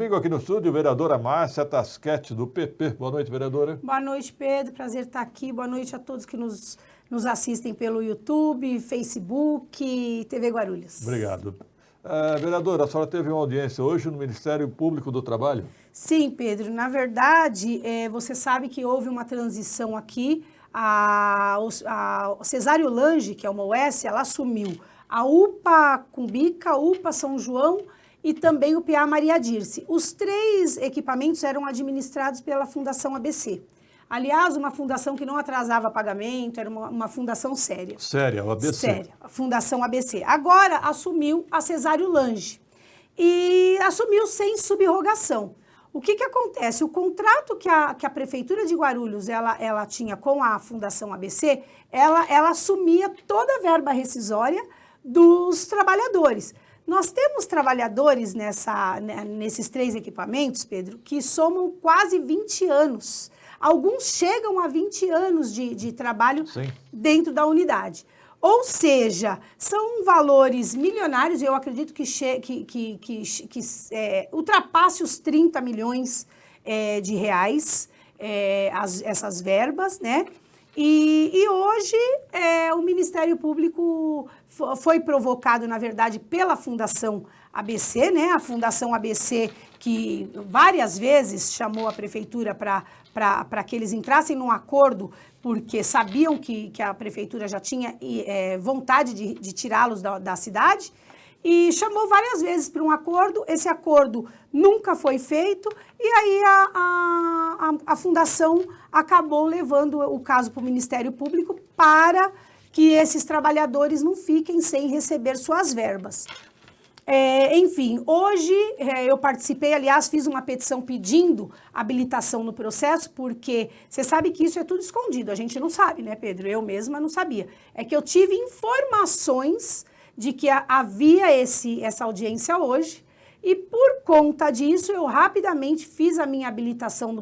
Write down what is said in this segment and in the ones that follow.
comigo aqui no estúdio, vereadora Márcia Tasquete, do PP. Boa noite, vereadora. Boa noite, Pedro. Prazer estar aqui. Boa noite a todos que nos assistem pelo YouTube, Facebook, TV Guarulhos. Obrigado. Vereadora, a senhora teve uma audiência hoje no Ministério Público do Trabalho? Sim, Pedro. Na verdade, você sabe que houve uma transição aqui. A Cesário Lange, que é uma OS, ela assumiu a UPA Cumbica, a UPA São João e também o PA Maria Dirce. Os três equipamentos eram administrados pela Fundação ABC. Aliás, uma fundação que não atrasava pagamento, era uma fundação séria. Séria, o ABC? Séria, a Fundação ABC. Agora assumiu a Cesário Lange e assumiu sem subrogação. O que acontece? O contrato que a Prefeitura de Guarulhos ela tinha com a Fundação ABC, ela assumia toda a verba rescisória dos trabalhadores. Nós temos trabalhadores nesses três equipamentos, Pedro, que somam quase 20 anos. Alguns chegam a 20 anos de trabalho dentro da unidade. Ou seja, são valores milionários, eu acredito que ultrapasse os 30 milhões de reais, essas verbas, né? E hoje o Ministério Público foi provocado, na verdade, pela Fundação ABC, né? A Fundação ABC que várias vezes chamou a Prefeitura para que eles entrassem num acordo, porque sabiam que a Prefeitura já tinha vontade de tirá-los da cidade, e chamou várias vezes para um acordo. Esse acordo nunca foi feito, e aí a Fundação acabou levando o caso para o Ministério Público para que esses trabalhadores não fiquem sem receber suas verbas. Enfim, hoje eu participei, aliás, fiz uma petição pedindo habilitação no processo, porque você sabe que isso é tudo escondido, a gente não sabe, né, Pedro? Eu mesma não sabia. É que eu tive informações de que havia essa audiência hoje, e por conta disso eu rapidamente fiz a minha habilitação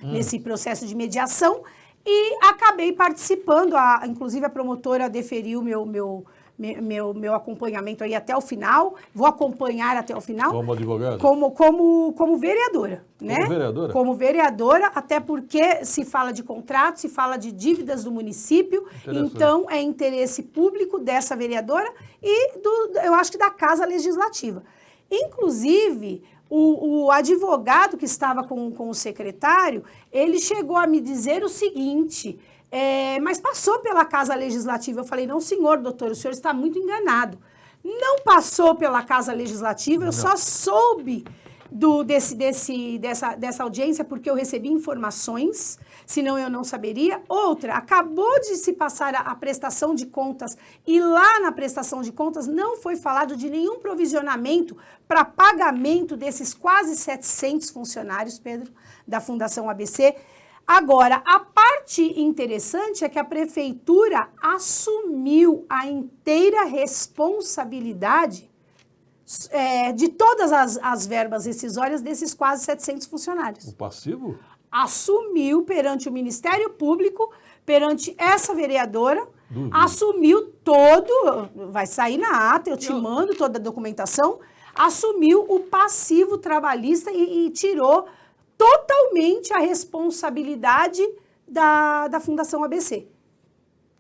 nesse processo de mediação, e acabei participando, inclusive a promotora deferiu meu acompanhamento aí até o final, vou acompanhar até o final. Como advogada? Como vereadora, né? Como vereadora? Como vereadora, até porque se fala de contrato, se fala de dívidas do município, então é interesse público dessa vereadora e eu acho que da Casa Legislativa. Inclusive, o advogado que estava com o secretário, ele chegou a me dizer o seguinte: mas passou pela Casa Legislativa. Eu falei, não, senhor, doutor, o senhor está muito enganado. Não passou pela Casa Legislativa, eu só soube dessa audiência porque eu recebi informações, senão eu não saberia. Outra, acabou de se passar a prestação de contas, e lá na prestação de contas não foi falado de nenhum provisionamento para pagamento desses quase 700 funcionários, Pedro, da Fundação ABC. Agora, a parte interessante é que a Prefeitura assumiu a inteira responsabilidade de todas as verbas rescisórias desses quase 700 funcionários. O passivo? Assumiu perante o Ministério Público, perante essa vereadora, assumiu vai sair na ata, eu te mando toda a documentação, assumiu o passivo trabalhista e tirou totalmente a responsabilidade da Fundação ABC.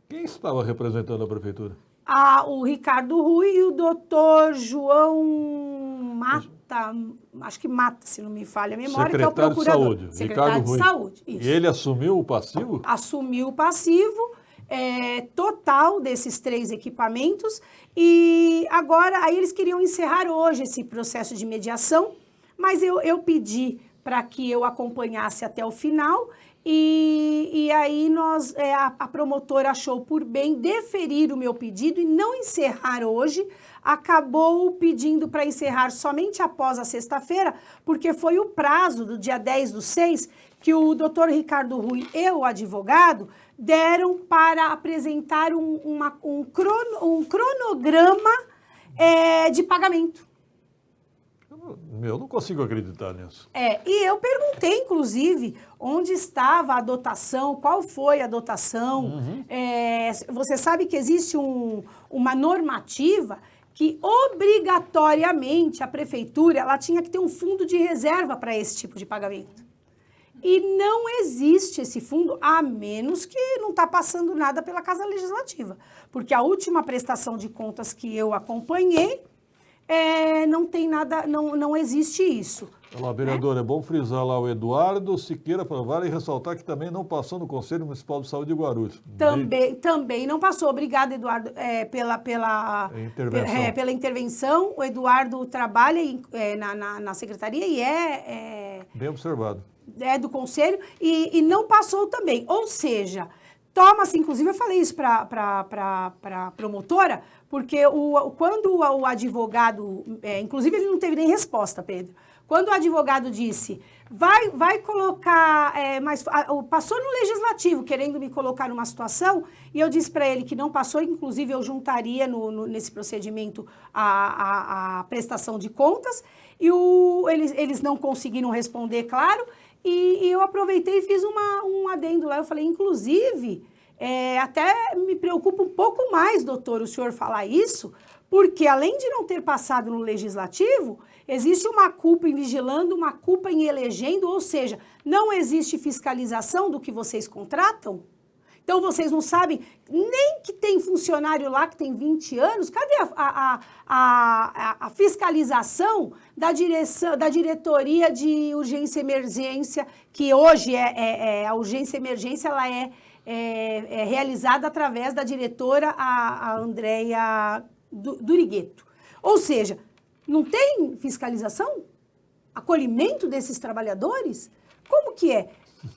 Quem estava representando a Prefeitura? O Ricardo Rui e o doutor João Mata, acho que Mata, se não me falha a memória, secretário que é o procurador. De saúde, secretário Ricardo de Rui. Saúde, isso. E ele assumiu o passivo? Assumiu o passivo total desses três equipamentos, e agora aí eles queriam encerrar hoje esse processo de mediação, mas eu pedi para que eu acompanhasse até o final, e aí a promotora achou por bem deferir o meu pedido e não encerrar hoje, acabou pedindo para encerrar somente após a sexta-feira, porque foi o prazo do dia 10/6 que o doutor Ricardo Rui e o advogado deram para apresentar um cronograma de pagamento. Eu não consigo acreditar nisso. E eu perguntei, inclusive, onde estava a dotação, qual foi a dotação. Você sabe que existe uma normativa que obrigatoriamente a prefeitura ela tinha que ter um fundo de reserva para esse tipo de pagamento. E não existe esse fundo, a menos que não está passando nada pela Casa Legislativa. Porque a última prestação de contas que eu acompanhei, não tem nada, não existe isso. Olha lá, vereador, é bom frisar lá o Eduardo Siqueira Provar e ressaltar que também não passou no Conselho Municipal de Saúde de Guarulhos. Também não passou. Obrigada, Eduardo, pela intervenção. O Eduardo trabalha na secretaria e bem observado. Do Conselho e não passou também. Ou seja, toma-se, inclusive eu falei isso para a promotora, porque quando o advogado, inclusive ele não teve nem resposta, Pedro, quando o advogado disse, vai colocar, passou no Legislativo querendo me colocar numa situação, e eu disse para ele que não passou, inclusive eu juntaria nesse procedimento a prestação de contas, e eles não conseguiram responder, claro, e eu aproveitei e fiz um adendo lá, eu falei, inclusive, até me preocupa um pouco mais, doutor, o senhor falar isso, porque além de não ter passado no Legislativo, existe uma culpa em vigilando, uma culpa em elegendo, ou seja, não existe fiscalização do que vocês contratam. Então, vocês não sabem nem que tem funcionário lá que tem 20 anos. Cadê a fiscalização da diretoria de urgência e emergência, que hoje a urgência e emergência ela é realizada através da diretora, a Andréia Durigueto. Ou seja, não tem fiscalização? Acolhimento desses trabalhadores? Como que é?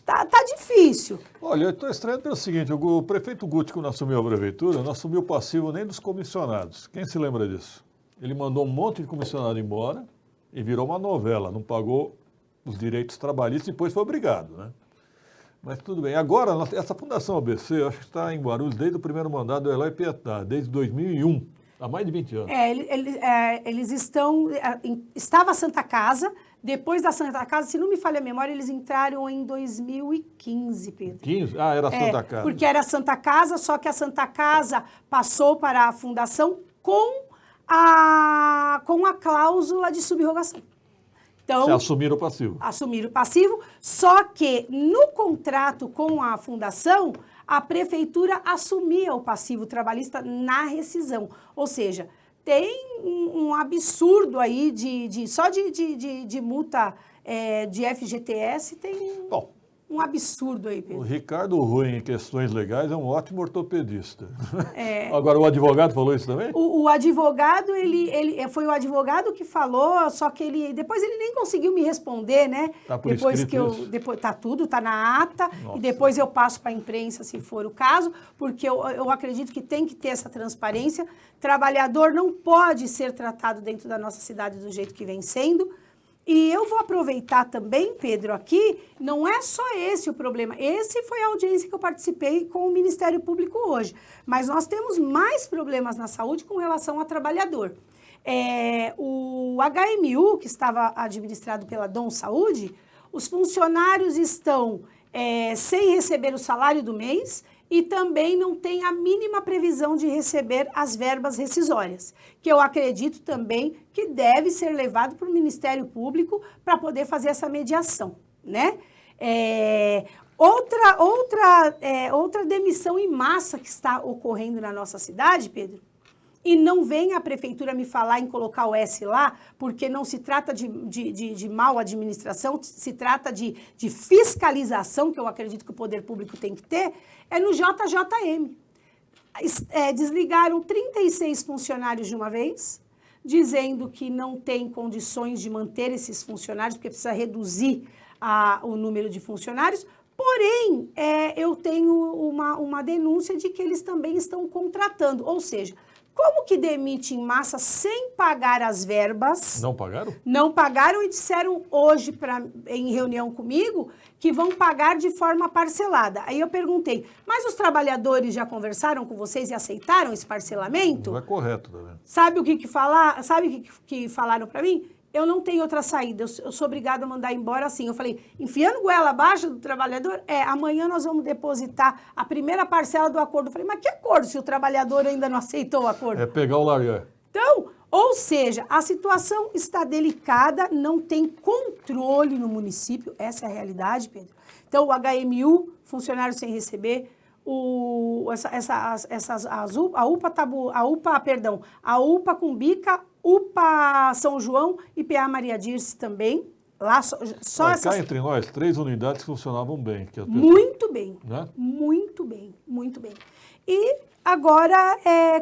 Tá difícil. Olha, eu estou estranhando pelo seguinte, o prefeito Guti, quando assumiu a prefeitura, não assumiu passivo nem dos comissionados. Quem se lembra disso? Ele mandou um monte de comissionado embora e virou uma novela, não pagou os direitos trabalhistas e depois foi obrigado, né? Mas tudo bem. Agora, essa Fundação ABC, eu acho que está em Guarulhos desde o primeiro mandato do Eloy Pietá, desde 2001. Há mais de 20 anos. Eles estão... Estava a Santa Casa, depois da Santa Casa, se não me falha a memória, eles entraram em 2015, Pedro. 15? Ah, era a Santa Casa. Porque era a Santa Casa, só que a Santa Casa passou para a Fundação com a cláusula de subrogação. Então, assumiram o passivo. Assumiram o passivo, só que no contrato com a Fundação, a prefeitura assumia o passivo trabalhista na rescisão. Ou seja, tem um absurdo aí só de multa de FGTS, tem um absurdo aí, Pedro. O Ricardo Rui, em questões legais, é um ótimo ortopedista. Agora, o advogado falou isso também? O advogado, foi o advogado que falou, só que depois ele nem conseguiu me responder, né? Tá por depois que tá tudo, tá na ata, Nossa. E depois eu passo para a imprensa, se for o caso, porque eu acredito que tem que ter essa transparência. Trabalhador não pode ser tratado dentro da nossa cidade do jeito que vem sendo. E eu vou aproveitar também, Pedro, aqui, não é só esse o problema. Esse foi a audiência que eu participei com o Ministério Público hoje. Mas nós temos mais problemas na saúde com relação ao trabalhador. O HMU, que estava administrado pela Dom Saúde, os funcionários estão sem receber o salário do mês e também não tem a mínima previsão de receber as verbas rescisórias, que eu acredito também que deve ser levado para o Ministério Público para poder fazer essa mediação, né? Outra demissão em massa que está ocorrendo na nossa cidade, Pedro, e não vem a prefeitura me falar em colocar o S lá, porque não se trata de mal administração, se trata de fiscalização, que eu acredito que o poder público tem que ter, é no JJM. Desligaram 36 funcionários de uma vez, dizendo que não tem condições de manter esses funcionários, porque precisa reduzir o número de funcionários. Porém, eu tenho uma denúncia de que eles também estão contratando, ou seja, como que demite em massa sem pagar as verbas? Não pagaram? Não pagaram e disseram hoje, em reunião comigo, que vão pagar de forma parcelada. Aí eu perguntei, mas os trabalhadores já conversaram com vocês e aceitaram esse parcelamento? Não é correto, tá vendo? Sabe o que falaram para mim? Eu não tenho outra saída, eu sou obrigada a mandar embora assim. Eu falei, enfiando goela abaixo do trabalhador? Amanhã nós vamos depositar a primeira parcela do acordo. Eu falei, mas que acordo se o trabalhador ainda não aceitou o acordo? É pegar o largar. Então, ou seja, a situação está delicada, não tem controle no município, essa é a realidade, Pedro. Então, o HMU, funcionário sem receber, a UPA Cumbica, UPA São João e PA Maria Dirce também. Lá só essas... Cá entre nós, 3 unidades funcionavam bem. Que muito bem, né? Muito bem, muito bem. E agora,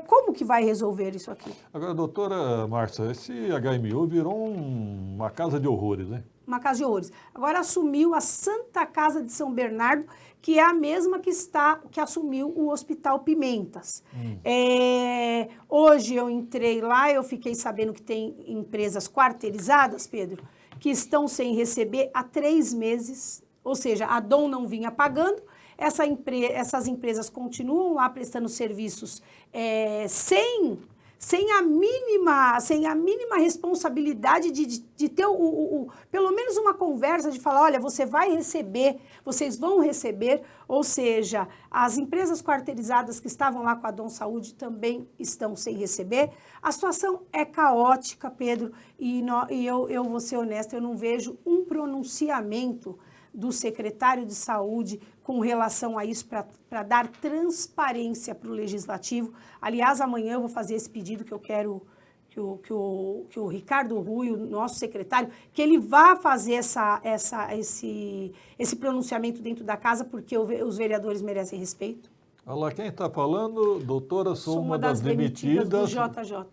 como que vai resolver isso aqui? Agora, doutora Márcia, esse HMU virou uma casa de horrores, né? Uma casa de horrores. Agora assumiu a Santa Casa de São Bernardo, que é a mesma que assumiu o Hospital Pimentas. Hoje eu entrei lá, eu fiquei sabendo que tem empresas quarteirizadas, Pedro, que estão sem receber há 3 meses, ou seja, a Dom não vinha pagando, essas empresas continuam lá prestando serviços sem a mínima responsabilidade de ter pelo menos uma conversa de falar, olha, você vai receber, vocês vão receber, ou seja, as empresas quarteirizadas que estavam lá com a Dom Saúde também estão sem receber. A situação é caótica, Pedro, e eu vou ser honesta, eu não vejo um pronunciamento do secretário de Saúde com relação a isso para dar transparência para o Legislativo. Aliás, amanhã eu vou fazer esse pedido que eu quero que o Ricardo Rui, o nosso secretário, que ele vá fazer esse pronunciamento dentro da casa, porque os vereadores merecem respeito. Olha lá, quem está falando, doutora, sou uma das demitidas do JJ.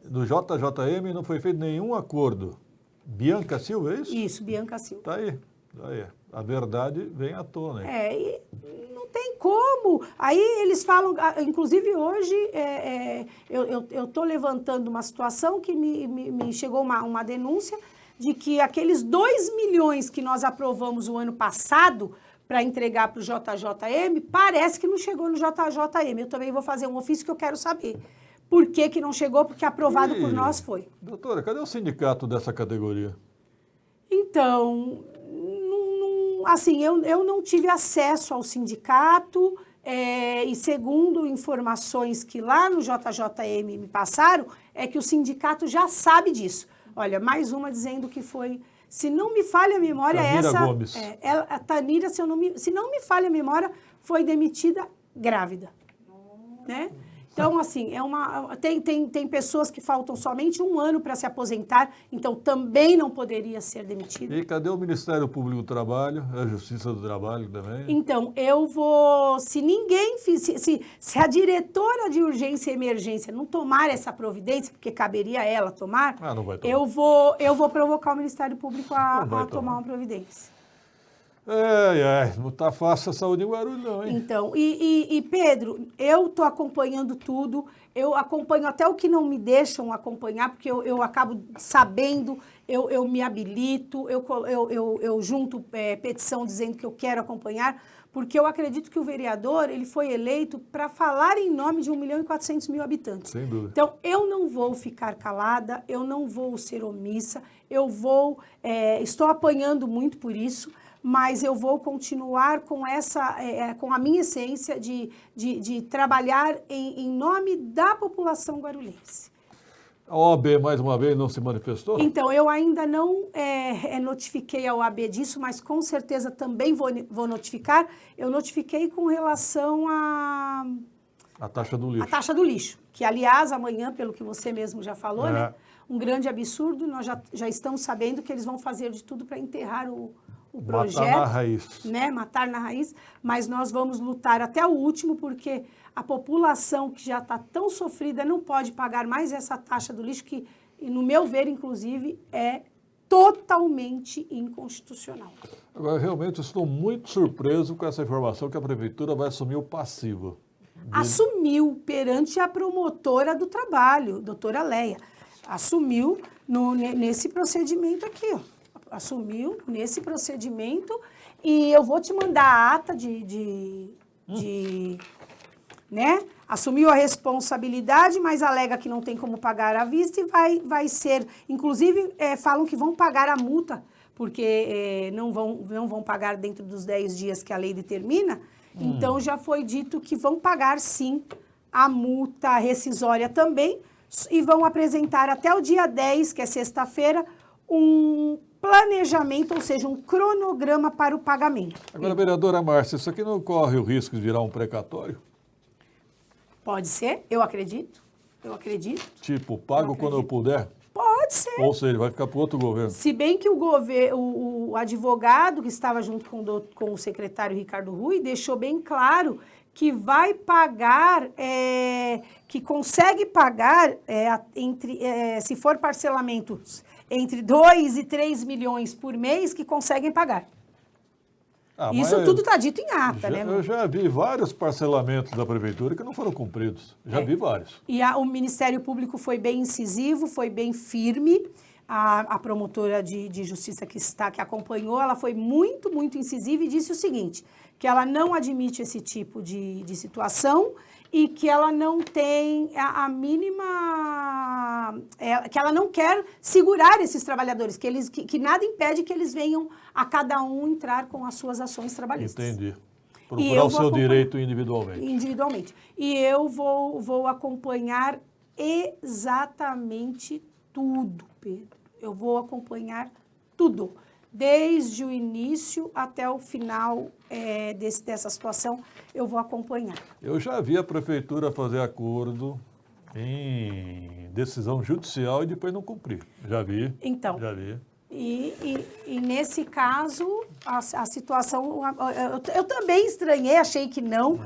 Do JJM, não foi feito nenhum acordo. Bianca Silva, é isso? Isso, Bianca Silva. Está aí, tá aí. A verdade vem à tona. E não tem como. Aí eles falam, inclusive hoje, eu estou levantando uma situação que me chegou uma denúncia de que aqueles 2 milhões que nós aprovamos o ano passado para entregar para o JJM, parece que não chegou no JJM. Eu também vou fazer um ofício que eu quero saber. Por que não chegou? Porque aprovado por nós foi. Doutora, cadê o sindicato dessa categoria? Então... Assim, eu não tive acesso ao sindicato e segundo informações que lá no JJM me passaram, é que o sindicato já sabe disso. Olha, mais uma dizendo que foi, se não me falha a memória, Tanira Gomes. A Tanira, se não me falha a memória, foi demitida grávida, né? Então, assim, tem pessoas que faltam somente 1 ano para se aposentar, então também não poderia ser demitido. E cadê o Ministério Público do Trabalho, a Justiça do Trabalho também? Então, eu vou, se ninguém, se a diretora de urgência e emergência não tomar essa providência, porque caberia ela tomar, não vai tomar. eu vou provocar o Ministério Público a tomar uma providência. Não está fácil a saúde em Guarulhos, não, hein? Então, Pedro, eu estou acompanhando tudo, eu acompanho até o que não me deixam acompanhar, porque eu acabo sabendo, eu me habilito, eu junto petição dizendo que eu quero acompanhar, porque eu acredito que o vereador, ele foi eleito para falar em nome de 1.400.000 habitantes. Sem dúvida. Então, eu não vou ficar calada, eu não vou ser omissa, estou apanhando muito por isso, mas eu vou continuar com com a minha essência de trabalhar em nome da população guarulhense. A OAB, mais uma vez, não se manifestou? Então, eu ainda não notifiquei a OAB disso, mas com certeza também vou notificar. Eu notifiquei com relação a taxa do lixo. A taxa do lixo, que, aliás, amanhã, pelo que você mesmo já falou, né, um grande absurdo, nós já estamos sabendo que eles vão fazer de tudo para enterrar o projeto. Matar na raiz. Né, matar na raiz, mas nós vamos lutar até o último, porque a população que já está tão sofrida não pode pagar mais essa taxa do lixo, que, no meu ver, inclusive, é totalmente inconstitucional. Agora, realmente, estou muito surpreso com essa informação que a Prefeitura vai assumir o passivo. Assumiu perante a promotora do trabalho, doutora Leia. Assumiu nesse procedimento aqui, ó. Assumiu nesse procedimento e eu vou te mandar a ata né? Assumiu a responsabilidade, mas alega que não tem como pagar à vista e vai ser, inclusive falam que vão pagar a multa, porque não vão pagar dentro dos 10 dias que a lei determina, então já foi dito que vão pagar sim a multa rescisória também, e vão apresentar até o dia 10, que é sexta-feira, um planejamento, ou seja, um cronograma para o pagamento. Agora, vereadora Márcia, isso aqui não corre o risco de virar um precatório? Pode ser, eu acredito. Tipo, pago quando eu puder? Pode ser. Ou seja, vai ficar para outro governo. Se bem que o advogado que estava junto com o secretário Ricardo Rui deixou bem claro que vai pagar, que consegue pagar, se for parcelamentos entre 2 e 3 milhões por mês, que conseguem pagar. Isso tudo está dito em ata, né? Eu já vi vários parcelamentos da prefeitura que não foram cumpridos. Já vi vários. E o Ministério Público foi bem incisivo, foi bem firme. A promotora de justiça que acompanhou, ela foi muito, muito incisiva e disse o seguinte, que ela não admite esse tipo de situação e que ela não tem a mínima... que ela não quer segurar esses trabalhadores, que nada impede que eles venham a cada um entrar com as suas ações trabalhistas. Entendi. Procurar o seu direito individualmente. Individualmente. E eu vou acompanhar exatamente tudo, Pedro. Eu vou acompanhar tudo, desde o início até o final dessa situação, eu vou acompanhar. Eu já vi a prefeitura fazer acordo em decisão judicial e depois não cumprir. Já vi. Então, já vi. E nesse caso, a situação... Eu também estranhei, achei que não,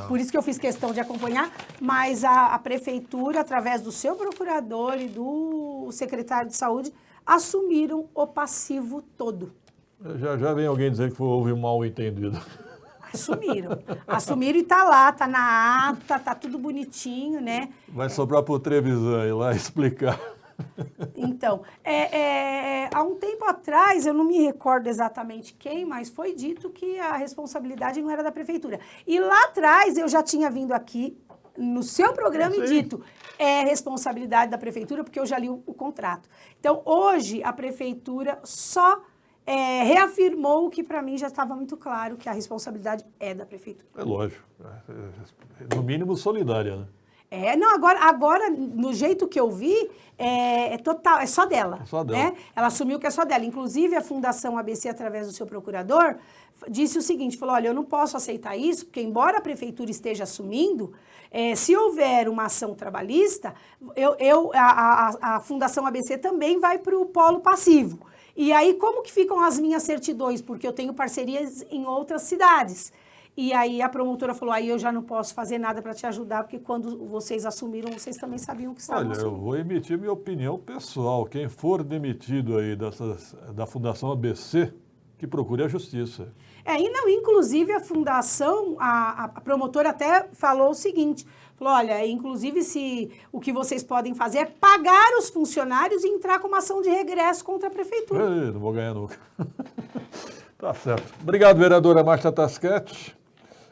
por isso que eu fiz questão de acompanhar, mas a prefeitura, através do seu procurador e do secretário de saúde, assumiram o passivo todo. Já vem alguém dizendo que houve um mal-entendido. Assumiram e está lá, está na ata, está tudo bonitinho, né? Vai sobrar para o Trevisan ir lá explicar. Então, há um tempo atrás, eu não me recordo exatamente quem, mas foi dito que a responsabilidade não era da prefeitura. E lá atrás, eu já tinha vindo aqui no seu programa e dito, é responsabilidade da prefeitura, porque eu já li o contrato. Então, hoje, a prefeitura só reafirmou o que para mim já estava muito claro, que a responsabilidade é da prefeitura. É lógico. No mínimo solidária, né? Não, agora, no jeito que eu vi, total, é só dela. É só dela. Né? Ela assumiu que é só dela. Inclusive, a Fundação ABC, através do seu procurador, disse o seguinte, falou, olha, eu não posso aceitar isso, porque embora a prefeitura esteja assumindo, se houver uma ação trabalhista, a Fundação ABC também vai para o polo passivo. E aí, como que ficam as minhas certidões? Porque eu tenho parcerias em outras cidades. E aí a promotora falou, aí eu já não posso fazer nada para te ajudar, porque quando vocês assumiram, vocês também sabiam que estavam assumindo. Olha, eu vou emitir minha opinião pessoal. Quem for demitido aí da Fundação ABC, que procure a justiça. Inclusive a fundação, a promotora até falou o seguinte, falou, olha, inclusive o que vocês podem fazer é pagar os funcionários e entrar com uma ação de regresso contra a prefeitura. Não vou ganhar nunca. Tá certo. Obrigado, vereadora Márcia Tasquete.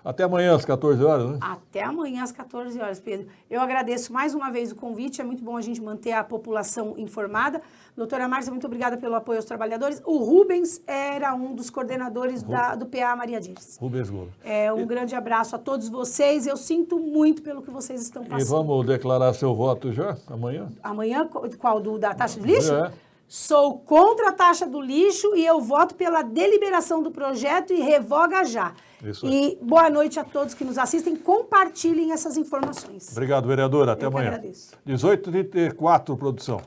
Até amanhã às 14 horas, né? Até amanhã às 14 horas, Pedro. Eu agradeço mais uma vez o convite, é muito bom a gente manter a população informada. Doutora Márcia, muito obrigada pelo apoio aos trabalhadores. O Rubens era um dos coordenadores do PA Maria Dires. Rubens Gomes. Um grande abraço a todos vocês, eu sinto muito pelo que vocês estão passando. E vamos declarar seu voto já, amanhã? Amanhã, qual? Da taxa de lixo? É. Sou contra a taxa do lixo e eu voto pela deliberação do projeto e revoga já. Isso aí. E boa noite a todos que nos assistem. Compartilhem essas informações. Obrigado, vereadora. Até amanhã. Eu que agradeço. 18h34, produção.